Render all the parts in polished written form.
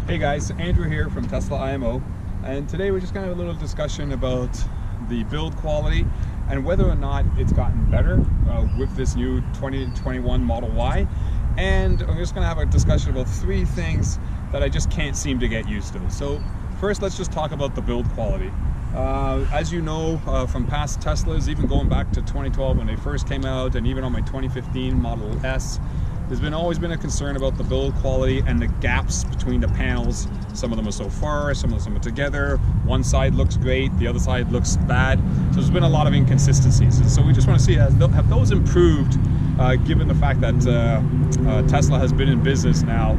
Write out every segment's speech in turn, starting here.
Hey guys, Andrew here from Tesla IMO, and today we're just going to have a little discussion about the build quality and whether or not it's gotten better with this new 2021 Model Y. And we're just going to have a discussion about three things that I just can't seem to get used to. So first, let's just talk about the build quality. As you know from past Teslas, even going back to 2012 when they first came out, and even on my 2015 Model S, there's always been a concern about the build quality and the gaps between the panels. Some of them are so far, some of them are together. One side looks great, the other side looks bad. So there's been a lot of inconsistencies. And so we just want to see, have those improved, given the fact that Tesla has been in business now,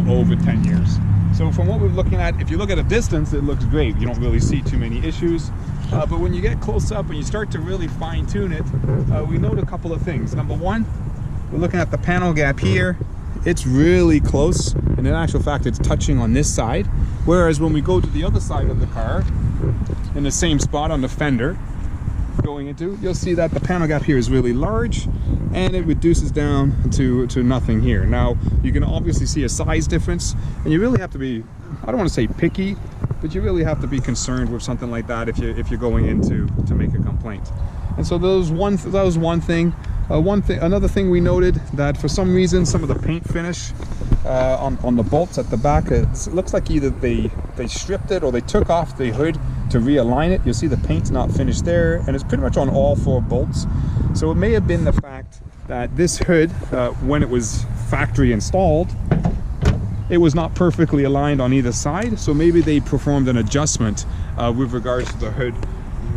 over 10 years. So from what we're looking at, if you look at a distance, it looks great. You don't really see too many issues. But when you get close up and you start to really fine tune it, we note a couple of things. Number one, we're looking at the panel gap here. It's really close, and in actual fact it's touching on this side, whereas when we go to the other side of the car, in the same spot on the fender going into, you'll see that the panel gap here is really large and it reduces down to nothing here. Now you can obviously see a size difference, and you really have to be, I don't want to say picky, but you really have to be concerned with something like that if you're going into to make a complaint. And so that was one thing. Another thing we noted, that for some reason some of the paint finish on the bolts at the back, it looks like either they stripped it or they took off the hood to realign it. You'll see the paint's not finished there, and it's pretty much on all four bolts. So it may have been the fact that this hood, when it was factory installed, it was not perfectly aligned on either side. So maybe they performed an adjustment with regards to the hood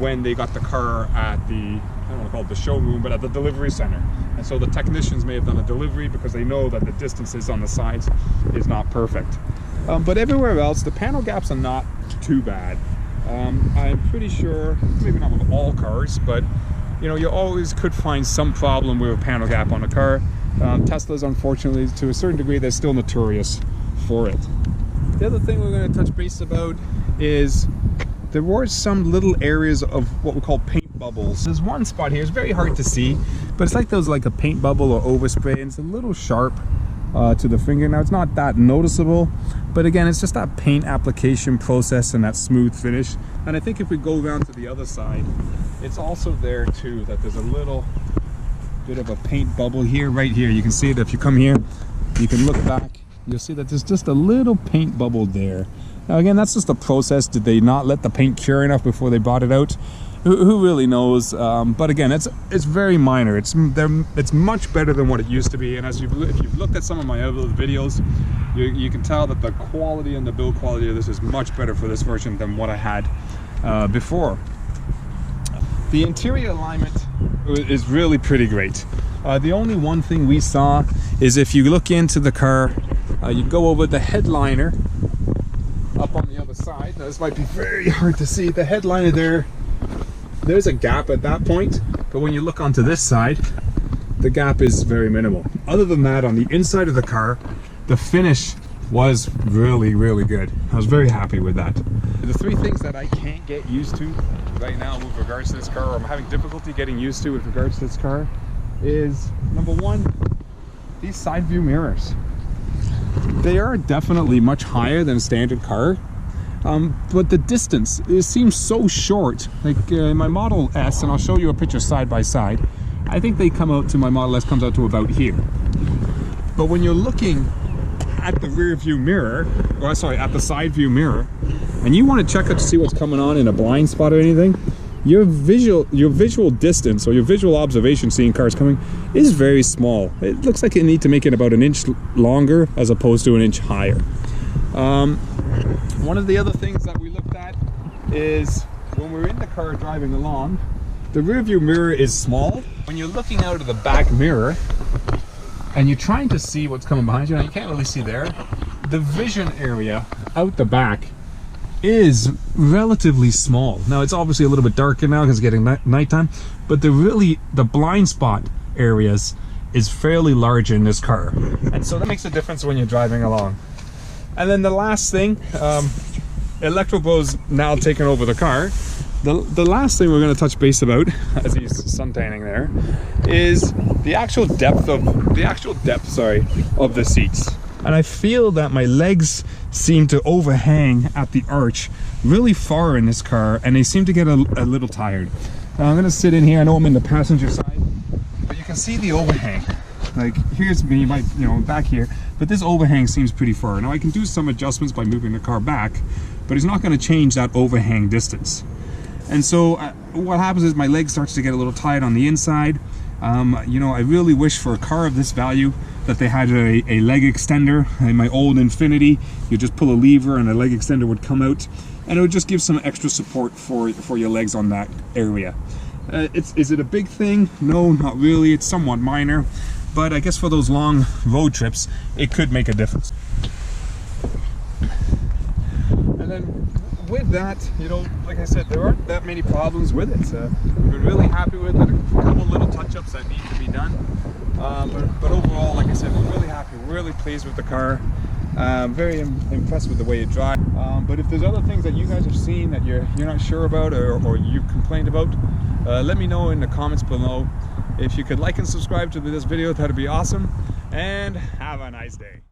when they got the car at the, I don't want to call it the showroom, but at the delivery center. And so the technicians may have done a delivery because they know that the distances on the sides is not perfect. But everywhere else, the panel gaps are not too bad. I'm pretty sure, maybe not with all cars, but you always could find some problem with a panel gap on a car. Teslas, unfortunately, to a certain degree, they're still notorious for it. The other thing we're going to touch base about is there were some little areas of what we call paint bubbles. There's one spot here, it's very hard to see, but it's like there's like a paint bubble or overspray, and it's a little sharp to the finger. Now it's not that noticeable, but again, it's just that paint application process and that smooth finish. And I think if we go around to the other side, it's also there too, that there's a little bit of a paint bubble here, right here. You can see it if you come here, you can look back, you'll see that there's just a little paint bubble there. Now again, that's just a process. Did they not let the paint cure enough before they brought it out? Who really knows? But again, it's very minor. It's much better than what it used to be. And if you've looked at some of my other videos, you can tell that the quality and the build quality of this is much better for this version than what I had before. The interior alignment is really pretty great. The only one thing we saw is if you look into the car, you go over the headliner up on the other side. Now this might be very hard to see. The headliner there's a gap at that point, but when you look onto this side, the gap is very minimal. Other than that, on the inside of the car, the finish was really good. I was very happy with that. The three things that I can't get used to right now with regards to this car, or I'm having difficulty getting used to with regards to this car, is number one, these side view mirrors. They are definitely much higher than a standard car, but the distance, it seems so short. Like in my Model S, and I'll show you a picture side by side, I think they come out to, my Model S comes out to about here. But when you're looking at the rear view mirror, or sorry, at the side view mirror, and you want to check out to see what's coming on in a blind spot or anything, your visual distance, or your visual observation seeing cars coming, is very small. It looks like you need to make it about an inch longer as opposed to an inch higher. One of the other things that we looked at is when we're in the car driving along, the rear view mirror is small. When you're looking out of the back mirror and you're trying to see what's coming behind you, now you can't really see there, the vision area out the back is relatively small. Now it's obviously a little bit darker now because it's getting nighttime, but the blind spot areas is fairly large in this car, and so that makes a difference when you're driving along. And then the last thing, Electrobro's now taken over the car. The last thing we're going to touch base about, as he's suntanning there, is the actual depth of the seats. and I feel that my legs seem to overhang at the arch really far in this car, and they seem to get a little tired. Now I'm gonna sit in here. I know I'm in the passenger side, but you can see the overhang. Like, here's me, back here, but this overhang seems pretty far. Now I can do some adjustments by moving the car back, but it's not going to change that overhang distance. And so what happens is my leg starts to get a little tight on the inside. I really wish for a car of this value that they had a leg extender. In my old Infiniti, you just pull a lever and a leg extender would come out, and it would just give some extra support for your legs on that area. Is it a big thing? No, not really. It's somewhat minor. But I guess for those long road trips, it could make a difference. And then with that, like I said, there aren't that many problems with it. We've been really happy with it. A couple little touch-ups that need to be done. But overall, like I said, we're really happy. We're really pleased with the car. Very impressed with the way it drives. But if there's other things that you guys have seen that you're not sure about or you've complained about, let me know in the comments below. If you could like and subscribe to this video, that'd be awesome. And have a nice day.